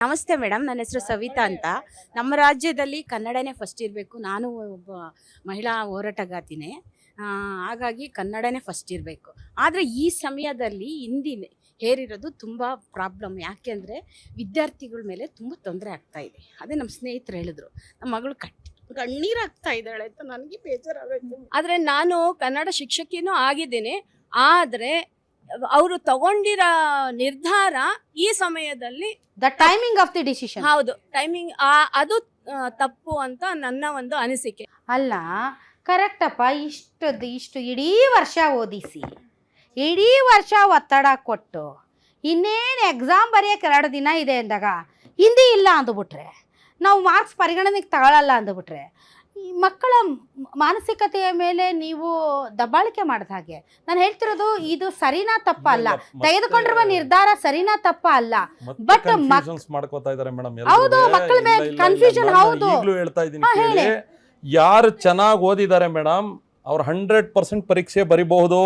ನಮಸ್ತೆ ಮೇಡಮ್, ನನ್ನ ಹೆಸರು ಸವಿತಾ ಅಂತ. ನಮ್ಮ ರಾಜ್ಯದಲ್ಲಿ ಕನ್ನಡನೇ ಫಸ್ಟ್ ಇರಬೇಕು. ನಾನು ಒಬ್ಬ ಮಹಿಳಾ ಹೋರಾಟಗಾತಿನೇ, ಹಾಗಾಗಿ ಕನ್ನಡನೇ ಫಸ್ಟ್ ಇರಬೇಕು. ಆದರೆ ಈ ಸಮಯದಲ್ಲಿ ಹಿಂದಿ ಹೇರಿರೋದು ತುಂಬ ಪ್ರಾಬ್ಲಮ್. ಯಾಕೆಂದರೆ ವಿದ್ಯಾರ್ಥಿಗಳ ಮೇಲೆ ತುಂಬ ತೊಂದರೆ ಆಗ್ತಾ ಇದೆ. ಅದೇ ನಮ್ಮ ಸ್ನೇಹಿತರು ಹೇಳಿದ್ರು, ನಮ್ಮ ಮಗಳು ಕಣ್ಣೀರಾಗ್ತಾ ಇದ್ದಾಳೆ ಅಂತ. ನನಗೆ ಬೇಜಾರಾಗೋಯ್ತು. ಆದರೆ ನಾನು ಕನ್ನಡ ಶಿಕ್ಷಕಿನೂ ಆಗಿದ್ದೀನಿ. ಆದರೆ ಅವರು ತಗೊಂಡಿರೋ ನಿರ್ಧಾರ ಈ ಸಮಯದಲ್ಲಿ the timing of the decision, ಹೌದು, ಟೈಮಿಂಗ್ ಅದು ತಪ್ಪು ಅಂತ ನನ್ನ ಒಂದು ಅನಿಸಿಕೆ. ಅಲ್ಲ, ಕರೆಕ್ಟಪ್ಪ. ಇಷ್ಟು ಇಡೀ ವರ್ಷ ಓದಿಸಿ, ಇಡೀ ವರ್ಷ ಒತ್ತಡ ಕೊಟ್ಟು, ಇನ್ನೇನು ಎಕ್ಸಾಮ್ ಬರೆಯೋಕೆ 2 ದಿನ ಇದೆ ಅಂದಾಗ ಹಿಂದಿ ಇಲ್ಲ ಅಂದುಬಿಟ್ರೆ, ನಾವು ಮಾರ್ಕ್ಸ್ ಪರಿಗಣನೆಗೆ ತಗೊಳ್ಳಲ್ಲ ಅಂದುಬಿಟ್ರೆ, ಈ ಮಕ್ಕಳ ಮಾನಸಿಕತೆಯ ಮೇಲೆ ನೀವು ದಬ್ಬಾಳಿಕೆ ಮಾಡಿದ ಹಾಗೆ. ನಾನು ಹೇಳ್ತಿರೋದು ಇದು ಸರಿನಾ ತಪ್ಪ ಅಲ್ಲ, ತೆಗೆದುಕೊಂಡಿರುವ ನಿರ್ಧಾರ ಸರಿನಾ ತಪ್ಪ ಅಲ್ಲ. ಬಟ್ ಹೌದು, ಮಕ್ಕಳ ಮೇಲೆ ಕನ್ಫ್ಯೂಷನ್. ಹೌದು, ಹೇಳ್ತಾ ಇದ್ದೀನಿ, ಯಾರು ಚೆನ್ನಾಗಿ ಓದಿದ್ದಾರೆ ಮೇಡಮ್ ಅವ್ರು 100% ಪರೀಕ್ಷೆ ಬರಿಬಹುದು.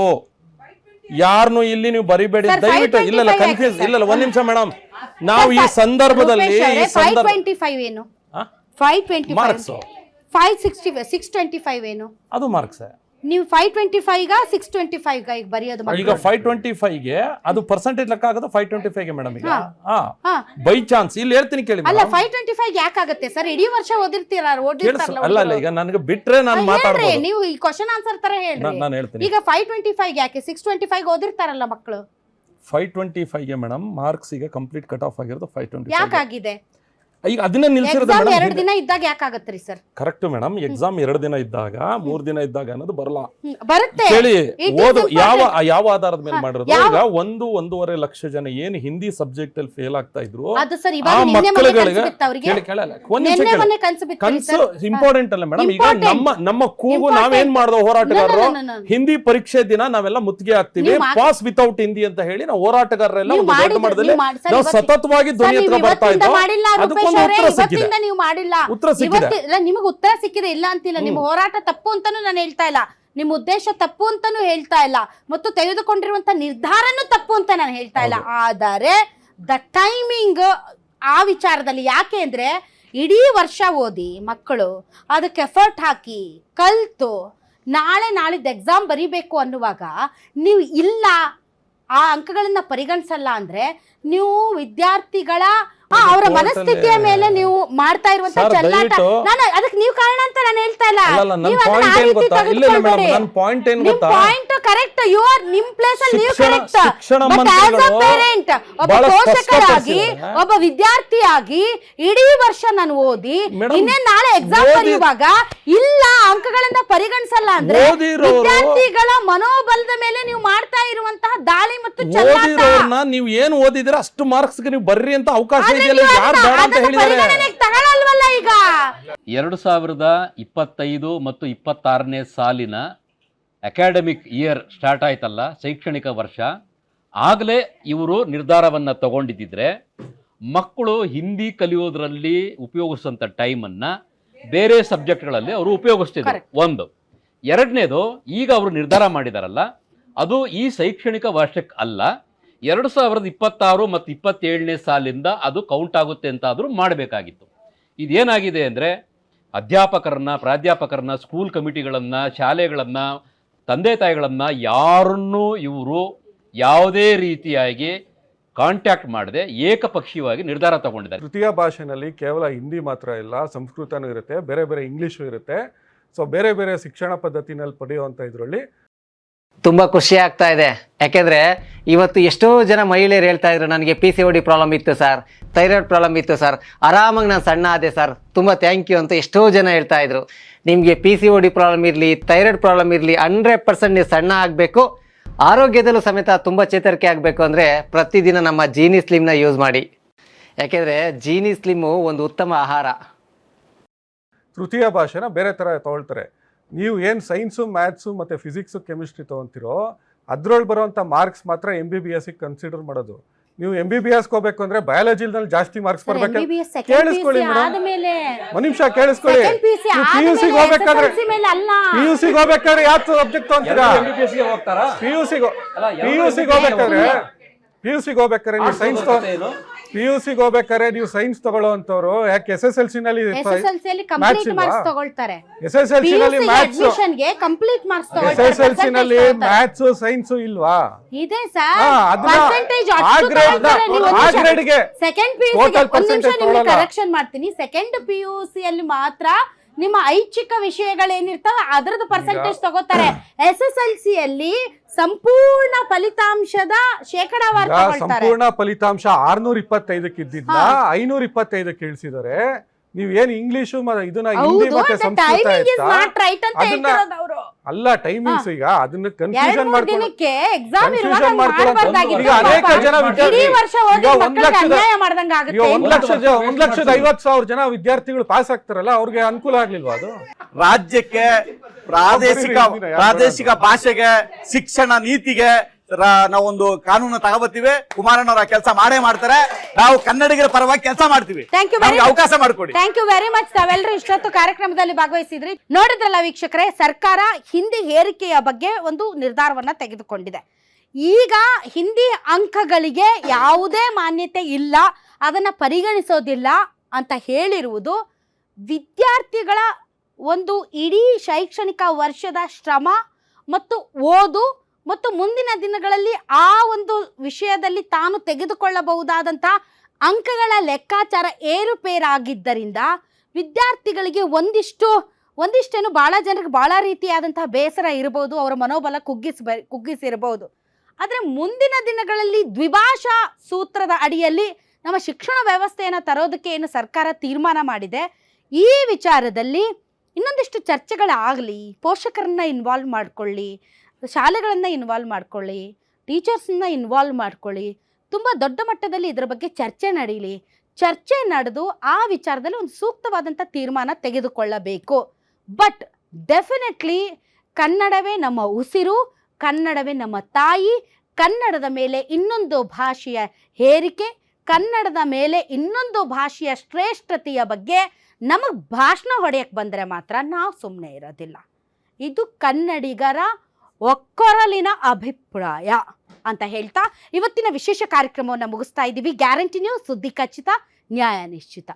ಯಾರನ್ನು ಇಲ್ಲಿ ನೀವು ಬರಿಬೇಡಿ ದಯವಿಟ್ಟು. ಇಲ್ಲ ಕನ್ಫ್ಯೂಸ್ ಇಲ್ಲ. 1 ನಿಮಿಷ ಮೇಡಮ್, ನಾವು ಈ ಸಂದರ್ಭದಲ್ಲಿ 525 ಏನು, 525 ಮಾರ್ಕ್ಸ್, 625 ಏನು, ಅದು ಮಾರ್ಕ್ಸ್. ನೀವು 525 ಗ 625 ಗ ಈಗ ಬರೆಯೋದು. ಈಗ 525 ಗೆ ಅದು ಪರ್ಸೆಂಟೇಜ್ ಲೆಕ್ಕ ಆಗೋದು 525 ಗೆ ಮೇಡಮ್. ಈಗ ಬೈ ಚಾನ್ಸ್ ಇಲ್ಲಿ ಹೇಳ್ತೀನಿ ಕೇಳಿ. ಅಲ್ಲ, 525 ಯಾಕಾಗುತ್ತೆ ಸರ್? ಇಡೀ ವರ್ಷ ಓದಿರ್ತಾರಲ್ಲ. ಅಲ್ಲ, ಈಗ ನನಗೆ ಬಿಟ್ರೆ ನಾನು ಮಾತಾಡ್ತೀನಿ, ನೀವು ಈ ಕ್ವಶನ್ ಆನ್ಸರ್ ತರ ಹೇಳ್ರಿ. ನಾನು ಹೇಳ್ತೀನಿ. ಈಗ 525 ಯಾಕೆ 625 ಓದಿರ್ತಾರಲ್ಲ ಮಕ್ಕಳು? 525 ಗೆ ಮೇಡಮ್ ಮಾರ್ಕ್ಸ್ ಈಗ ಕಂಪ್ಲೀಟ್ ಕಟ್ ಆಫ್ ಆಗಿರೋದು 525. ಯಾಕಾಗಿದೆ? ಈಗ ಅದನ್ನ ನಿಲ್ಸಿರೋದು ಎಕ್ಸಾಮ್ 2 ದಿನ ಇದ್ದಾಗ ಯಾಕಾಗತ್ತೆ ಸರ್? Correct madam. ಎಕ್ಸಾಮ್ 2 ದಿನ ಇದ್ದಾಗ 3 ದಿನ ಇದ್ದಾಗ ಅನ್ನೋದು ಬರಲ್ಲ. ಬರುತ್ತೆ ಕೇಳಿ, ಓದು ಯಾವ ಆಧಾರದ ಮೇಲೆ ಮಾಡಿರೋದು. ಈಗ 1.5 ಲಕ್ಷ ಜನ ಏನು ಹಿಂದಿ ಸಬ್ಜೆಕ್ಟ್ ಅಲ್ಲಿ ಫೇಲ್ ಆಗ್ತಾ ಇದ್ರು, ಆ ಮಕ್ಕಳುಗಳಿಗೆ ಕನ್ಸು ಇಂಪಾರ್ಟೆಂಟ್ ಅಲ್ಲ ಮೇಡಮ್. ಈಗ ನಮ್ಮ ಕೂಗು ನಾವೇನ್ ಮಾಡಿದೋ ಹೋರಾಟಗಾರರು, ಹಿಂದಿ ಪರೀಕ್ಷೆ ದಿನ ನಾವೆಲ್ಲ ಮುತ್ತಿಗೆ ಹಾಕ್ತಿವಿ, ಪಾಸ್ ವಿತೌಟ್ ಹಿಂದಿ ಅಂತ ಹೇಳಿ ನಾವು ಹೋರಾಟಗಾರರೆಲ್ಲ ಒಂದು ದೊಡ್ಡ ಮಟ್ಟದಲ್ಲಿ ನಾವು ಸತತವಾಗಿ ಧ್ವನಿ ಹತ್ರ ಬರ್ತಾ ಇದ್ದೋ. ನೀವು ಮಾಡಿಲ್ಲ, ನಿಮಗೆ ಉತ್ತರ ಸಿಕ್ಕಿದೆ ಇಲ್ಲ ಅಂತಿಲ್ಲ. ನಿಮ್ಮ ಹೋರಾಟ ತಪ್ಪು ಅಂತಾನು ನಾನು ಹೇಳ್ತಾ ಇಲ್ಲ, ನಿಮ್ಮ ಉದ್ದೇಶ ತಪ್ಪು ಅಂತಾನು ಹೇಳ್ತಾ ಇಲ್ಲ, ಮತ್ತು ತೆಗೆದುಕೊಂಡಿರುವಂತ ನಿರ್ಧಾರನೂ ತಪ್ಪು ಅಂತ ನಾನು ಹೇಳ್ತಾ ಇಲ್ಲ. ಆದರೆ ದ ಟೈಮಿಂಗ್ ಆ ವಿಚಾರದಲ್ಲಿ, ಯಾಕೆ ಅಂದ್ರೆ ಇಡೀ ವರ್ಷ ಓದಿ ಮಕ್ಕಳು ಅದಕ್ಕೆ ಎಫರ್ಟ್ ಹಾಕಿ ಕಲ್ತು ನಾಳಿದ್ದು ಎಕ್ಸಾಮ್ ಬರೀಬೇಕು ಅನ್ನುವಾಗ ನೀವು ಇಲ್ಲ ಆ ಅಂಕಗಳನ್ನ ಪರಿಗಣಿಸಲ್ಲ ಅಂದ್ರೆ, ನೀವು ವಿದ್ಯಾರ್ಥಿಗಳ ಅವರ ಮನಸ್ಥಿತಿಯ ಮೇಲೆ ನೀವು ಮಾಡ್ತಾ ಇರುವಂತ ಚೆಲ್ಲಾಟ. ನಾನು ಅದಕ್ಕೆ ನೀವು ಕಾರಣ ಅಂತ ನಾನು ಹೇಳ್ತಾ ಇಲ್ಲ. ಪಾಯಿಂಟ್ ಕರೆಕ್ಟ್, ನಿಮ್ ಪ್ಲೇಸ್ ಅಲ್ಲಿ ನೀವು correct. But as a parent, ಒಬ್ಬ ಪೋಷಕರಾಗಿ, ಒಬ್ಬ ವಿದ್ಯಾರ್ಥಿಯಾಗಿ ಇಡೀ ವರ್ಷ ನಾನು ಓದಿ ಇನ್ನೇ ನಾಳೆ ಎಕ್ಸಾಮ್ ಬರೆಯುವಾಗ ಇಲ್ಲ ಅಂಕಗಳನ್ನ ಪರಿಗಣಿಸಲ್ಲ ಅಂದ್ರೆ, ವಿದ್ಯಾರ್ಥಿಗಳ ಮನೋಬಲದ ಮೇಲೆ ನೀವು ಮಾಡ್ತಾ ಇರುವಂತಹ ದಾಳಿ ಮತ್ತು ಚೆಲ್ಲಾಟ. ನೀವು ಏನು ಓದಿದ್ರೆ ಅಷ್ಟು ಮಾರ್ಕ್ಸ್ ನೀವು ಬರ್ರಿ ಅಂತ ಅವಕಾಶ. 2025 ಮತ್ತು 26ನೇ ಸಾಲಿನ ಅಕಾಡೆಮಿಕ್ ಇಯರ್ ಸ್ಟಾರ್ಟ್ ಆಯ್ತಲ್ಲ, ಶೈಕ್ಷಣಿಕ ವರ್ಷ, ಆಗಲೇ ಇವರು ನಿರ್ಧಾರವನ್ನು ತಗೊಂಡಿದ್ದಿದ್ರೆ ಮಕ್ಕಳು ಹಿಂದಿ ಕಲಿಯೋದ್ರಲ್ಲಿ ಉಪಯೋಗಿಸೋಂಥ ಟೈಮನ್ನು ಬೇರೆ ಸಬ್ಜೆಕ್ಟ್ಗಳಲ್ಲಿ ಅವರು ಉಪಯೋಗಿಸ್ತಿದ್ರು. 1. 2ನೇದು, ಈಗ ಅವರು ನಿರ್ಧಾರ ಮಾಡಿದಾರಲ್ಲ ಅದು ಈ ಶೈಕ್ಷಣಿಕ ವರ್ಷಕ್ಕೆ ಅಲ್ಲ, 2026 ಮತ್ತು 27ನೇ ಸಾಲಿಂದ ಅದು ಕೌಂಟ್ ಆಗುತ್ತೆ ಅಂತ ಆದರೂ ಮಾಡಬೇಕಾಗಿತ್ತು. ಇದೇನಾಗಿದೆ ಅಂದರೆ, ಅಧ್ಯಾಪಕರನ್ನ, ಪ್ರಾಧ್ಯಾಪಕರನ್ನ, ಸ್ಕೂಲ್ ಕಮಿಟಿಗಳನ್ನು, ಶಾಲೆಗಳನ್ನು, ತಂದೆ ತಾಯಿಗಳನ್ನು ಯಾರನ್ನೂ ಇವರು ಯಾವುದೇ ರೀತಿಯಾಗಿ ಕಾಂಟ್ಯಾಕ್ಟ್ ಮಾಡದೆ ಏಕಪಕ್ಷೀಯವಾಗಿ ನಿರ್ಧಾರ ತಗೊಂಡಿದ್ದಾರೆ. ತೃತೀಯ ಭಾಷೆನಲ್ಲಿ ಕೇವಲ ಹಿಂದಿ ಮಾತ್ರ ಇಲ್ಲ, ಸಂಸ್ಕೃತನೂ ಇರುತ್ತೆ, ಬೇರೆ ಬೇರೆ ಇಂಗ್ಲೀಷು ಇರುತ್ತೆ. ಸೊ ಬೇರೆ ಬೇರೆ ಶಿಕ್ಷಣ ಪದ್ಧತಿನಲ್ಲಿ ಪಡೆಯುವಂಥ ಇದರಲ್ಲಿ ತುಂಬ ಖುಷಿ ಆಗ್ತಾ ಇದೆ. ಯಾಕೆಂದರೆ ಇವತ್ತು ಎಷ್ಟೋ ಜನ ಮಹಿಳೆಯರು ಹೇಳ್ತಾ ಇದ್ರು, ನನಗೆ PCOD ಪ್ರಾಬ್ಲಮ್ ಇತ್ತು ಸರ್, ಥೈರಾಯ್ಡ್ ಪ್ರಾಬ್ಲಮ್ ಇತ್ತು ಸರ್, ಆರಾಮಾಗಿ ನಾನು ಸಣ್ಣ ಆದೆ ಸರ್, ತುಂಬ ಥ್ಯಾಂಕ್ ಯು ಅಂತ ಎಷ್ಟೋ ಜನ ಹೇಳ್ತಾ ಇದ್ರು. ನಿಮಗೆ PCOD ಪ್ರಾಬ್ಲಮ್ ಇರಲಿ, ಥೈರಾಯ್ಡ್ ಪ್ರಾಬ್ಲಮ್ ಇರಲಿ, 100% ನೀವು ಸಣ್ಣ ಆಗಬೇಕು, ಆರೋಗ್ಯದಲ್ಲೂ ಸಮೇತ ತುಂಬ ಚೇತರಿಕೆ ಆಗಬೇಕು ಅಂದರೆ ಪ್ರತಿದಿನ ನಮ್ಮ ಜೀನಿ ಸ್ಲಿಮ್ನ ಯೂಸ್ ಮಾಡಿ. ಯಾಕೆಂದರೆ ಜೀನಿ ಸ್ಲಿಮ್ಮು ಒಂದು ಉತ್ತಮ ಆಹಾರ. ತೃತೀಯ ಭಾಷೆನ ಬೇರೆ ಥರ ತಗೊಳ್ತಾರೆ. ನೀವು ಏನು ಸೈನ್ಸು, ಮ್ಯಾಥ್ಸು ಮತ್ತು ಫಿಸಿಕ್ಸು, ಕೆಮಿಸ್ಟ್ರಿ ತೊಗೊತಿರೋ ಅದ್ರೊಳಗೆ ಬರುವಂಥ ಮಾರ್ಕ್ಸ್ ಮಾತ್ರ MBBSಗೆ ಕನ್ಸಿಡರ್ ಮಾಡೋದು. ನೀವು MBBS ಹೋಗ್ಬೇಕು ಅಂದ್ರೆ ಬಯಾಲಜಿನಲ್ಲಿ ಜಾಸ್ತಿ ಮಾರ್ಕ್ಸ್ ಬರ್ಬೇಕು. ಕೇಳಿಸ್ಕೊಳ್ಳಿ ಮೇಡಮ್, ಒಂದು ನಿಮಿಷ ಕೇಳಿಸ್ಕೊಳ್ಳಿ. PUCಗೆ ಹೋಗ್ಬೇಕಾದ್ರೆ ಯಾವ ಸಬ್ಜೆಕ್ಟ್ ತೊಗೊಂತೀರಾ? PUCಗೆ ಹೋಗ್ಬೇಕಾದ್ರೆ ನೀವು ಸೈನ್ಸ್ PUC ಹೋಗ್ಬೇಕಾದ್ರೆ ನೀವು ಸೈನ್ಸ್ ತಗೊಳ್ಳೋ ಅಂತವ್ರು ಯಾಕೆ SSLC ನಲ್ಲಿ SSLC ಅಲ್ಲಿ ಕಂಪ್ಲೀಟ್ ಇಲ್ವಾ? ಮಾರ್ಕ್ಸ್ ತಗೊಳ್ತಾರೆ. SSLC ನಲ್ಲಿ ಮ್ಯಾಥ್ಸ್ ಅಡ್ಮಿಷನ್ ಗೆ ಕಂಪ್ಲೀಟ್ ಮಾರ್ಕ್ಸ್ ತಗೊಳ್ತಾರೆ. SSLC ನಲ್ಲಿ ಮ್ಯಾಥ್ಸ್ ಸೈನ್ಸ್ ಇಲ್ವಾ? ಇದೆ ಸರ್. ಅದನ್ನ ಪರ್ಸೆಂಟೇಜ್ ಆ ಗ್ರೇಡ್ ಗೆ ಸೆಕೆಂಡ್ PUC Total ಒಂದು ನಿಮಿಷ percentage ನಿಮಗೆ ತಗೊಳಲ್ಲ. ಕರೆಕ್ಷನ್ ಮಾಡ್ತೀನಿ. ಸೆಕೆಂಡ್ PUC ಅಲ್ಲಿ ಮಾತ್ರ ನಿಮ್ಮ ಐಚ್ಛಿಕ ವಿಷಯಗಳೇನಿರ್ತಾವೆ ಅದರದ್ದು ಪರ್ಸೆಂಟೇಜ್ ತಗೋತಾರೆ. SSLC ಅಲ್ಲಿ ಸಂಪೂರ್ಣ ಫಲಿತಾಂಶದ ಶೇಕಡಾವಾರು ತಗೊಳ್ತಾರೆ. ಸಂಪೂರ್ಣ ಫಲಿತಾಂಶ 625 ಇದ್ದಿದ್ನ 525 ಇಳಿಸಿದ್ದಾರೆ. ನೀವ್ ಏನ್ ಇಂಗ್ಲಿಷು ಇದನ್ನ ಹಿಂದಿ ಮತ್ತೆ ಸಂಸ್ಕೃತ ಟೈಮಿಂಗ್ ಇಸ್ ಆಯ್ತಾ? ನಾಟ್ ರೈಟ್ ಅಂತ ಅದನ್ನ- ಹೇಳ್ತಿರೋದು ಅವರು. ಅಲ್ಲ ಟೈಮಿಂಗ್ಸ್ ಈಗ ಅದನ್ನ ಕನ್ಫ್ಯೂಷನ್ 2-3 ಮಾಡ್ಕೊಂಡು ದಿನಕ್ಕೆ ಎಕ್ಸಾಮ್ ಇರುವಾಗ Confusion ಮಾಡಬಾರ್ದಾಗಿತ್ತು. ಈಗ ಅನೇಕ ಜನ ಇಡೀ ವರ್ಷ ಓದಿ ಈಗ 1 ಮಕ್ಕಳಿಗೆ ಲಕ್ಷದ ಅನ್ಯಾಯ ಮಾಡ್ದಂಗ ಆಗುತ್ತೆ. ಈಗ 1,50,000 ಜನ ವಿದ್ಯಾರ್ಥಿಗಳು ಪಾಸ್ ಆಗ್ತಾರಲ್ಲ ಅವ್ರಿಗೆ ಅನುಕೂಲ ಆಗ್ಲಿಲ್ವಾ ಅದು? ರಾಜ್ಯಕ್ಕೆ ಪ್ರಾದೇಶಿಕ ಭಾಷೆಗೆ ಶಿಕ್ಷಣ ನೀತಿಗೆ ನಾವೊಂದು ಕಾನೂನು ತಗೋಬತ್ತೀವಿ. ಕುಮಾರಣ್ಣವ್ರ ಕೆಲಸ ಮಾಡೇ ಮಾಡ್ತಾರೆ. ನಾವು ಕನ್ನಡಿಗರ ಪರವಾಗಿ ಕೆಲಸ ಮಾಡ್ತೀವಿ. ನಮ್ಗೆ ಅವಕಾಶ ಮಾಡಿಕೊಡಿ. Thank you very much. ತಾವೆಲ್ಲರೂ ಇಷ್ಟೊತ್ತು ಕಾರ್ಯಕ್ರಮದಲ್ಲಿ ಭಾಗವಹಿಸಿದ್ರಿ. ನೋಡಿದ್ರಲ್ಲ ವೀಕ್ಷಕರೇ, ಸರ್ಕಾರ ಹಿಂದಿ ಹೇರಿಕೆಯ ಬಗ್ಗೆ ಒಂದು ನಿರ್ಧಾರವನ್ನ ತೆಗೆದುಕೊಂಡಿದೆ. ಈಗ ಹಿಂದಿ ಅಂಕಗಳಿಗೆ ಯಾವುದೇ ಮಾನ್ಯತೆ ಇಲ್ಲ, ಅದನ್ನ ಪರಿಗಣಿಸೋದಿಲ್ಲ ಅಂತ ಹೇಳಿರುವುದು ವಿದ್ಯಾರ್ಥಿಗಳ ಒಂದು ಇಡೀ ಶೈಕ್ಷಣಿಕ ವರ್ಷದ ಶ್ರಮ ಮತ್ತು ಓದು ಮತ್ತು ಮುಂದಿನ ದಿನಗಳಲ್ಲಿ ಆ ಒಂದು ವಿಷಯದಲ್ಲಿ ತಾನು ತೆಗೆದುಕೊಳ್ಳಬಹುದಾದಂಥ ಅಂಕಗಳ ಲೆಕ್ಕಾಚಾರ ಏರುಪೇರಾಗಿದ್ದರಿಂದ ವಿದ್ಯಾರ್ಥಿಗಳಿಗೆ ಒಂದಿಷ್ಟೇನು ಭಾಳ ಜನರಿಗೆ ಭಾಳ ರೀತಿಯಾದಂತಹ ಬೇಸರ ಇರಬಹುದು, ಅವರ ಮನೋಬಲ ಕುಗ್ಗಿಸಿರಬಹುದು. ಆದರೆ ಮುಂದಿನ ದಿನಗಳಲ್ಲಿ ದ್ವಿಭಾಷಾ ಸೂತ್ರದ ಅಡಿಯಲ್ಲಿ ನಮ್ಮ ಶಿಕ್ಷಣ ವ್ಯವಸ್ಥೆಯನ್ನು ತರೋದಕ್ಕೆ ಏನು ಸರ್ಕಾರ ತೀರ್ಮಾನ ಮಾಡಿದೆ, ಈ ವಿಚಾರದಲ್ಲಿ ಇನ್ನೊಂದಿಷ್ಟು ಚರ್ಚೆಗಳಾಗಲಿ, ಪೋಷಕರನ್ನ ಇನ್ವಾಲ್ವ್ ಮಾಡ್ಕೊಳ್ಳಿ, ಶಾಲೆಗಳನ್ನು ಇನ್ವಾಲ್ವ್ ಮಾಡ್ಕೊಳ್ಳಿ, ಟೀಚರ್ಸನ್ನ ಇನ್ವಾಲ್ವ್ ಮಾಡ್ಕೊಳ್ಳಿ, ತುಂಬ ದೊಡ್ಡ ಮಟ್ಟದಲ್ಲಿ ಇದರ ಬಗ್ಗೆ ಚರ್ಚೆ ನಡೀಲಿ. ಚರ್ಚೆ ನಡೆದು ಆ ವಿಚಾರದಲ್ಲಿ ಒಂದು ಸೂಕ್ತವಾದಂಥ ತೀರ್ಮಾನ ತೆಗೆದುಕೊಳ್ಳಬೇಕು. ಬಟ್ ಡೆಫಿನೆಟ್ಲಿ ಕನ್ನಡವೇ ನಮ್ಮ ಉಸಿರು, ಕನ್ನಡವೇ ನಮ್ಮ ತಾಯಿ. ಕನ್ನಡದ ಮೇಲೆ ಇನ್ನೊಂದು ಭಾಷೆಯ ಹೇರಿಕೆ, ಕನ್ನಡದ ಮೇಲೆ ಇನ್ನೊಂದು ಭಾಷೆಯ ಶ್ರೇಷ್ಠತೆಯ ಬಗ್ಗೆ ನಮಗೆ ಭಾಷಣ ಹೊಡೆಯಕ್ಕೆ ಬಂದರೆ ಮಾತ್ರ ನಾವು ಸುಮ್ಮನೆ ಇರೋದಿಲ್ಲ. ಇದು ಕನ್ನಡಿಗರ ಒಕ್ಕೊರಲಿನ ಅಭಿಪ್ರಾಯ ಅಂತ ಹೇಳ್ತಾ ಇವತ್ತಿನ ವಿಶೇಷ ಕಾರ್ಯಕ್ರಮವನ್ನು ಮುಗಿಸ್ತಾ ಇದ್ದೀವಿ. ಗ್ಯಾರಂಟಿ ನ್ಯೂಸ್, ಸುದ್ದಿ ಖಚಿತ, ನ್ಯಾಯ ನಿಶ್ಚಿತ.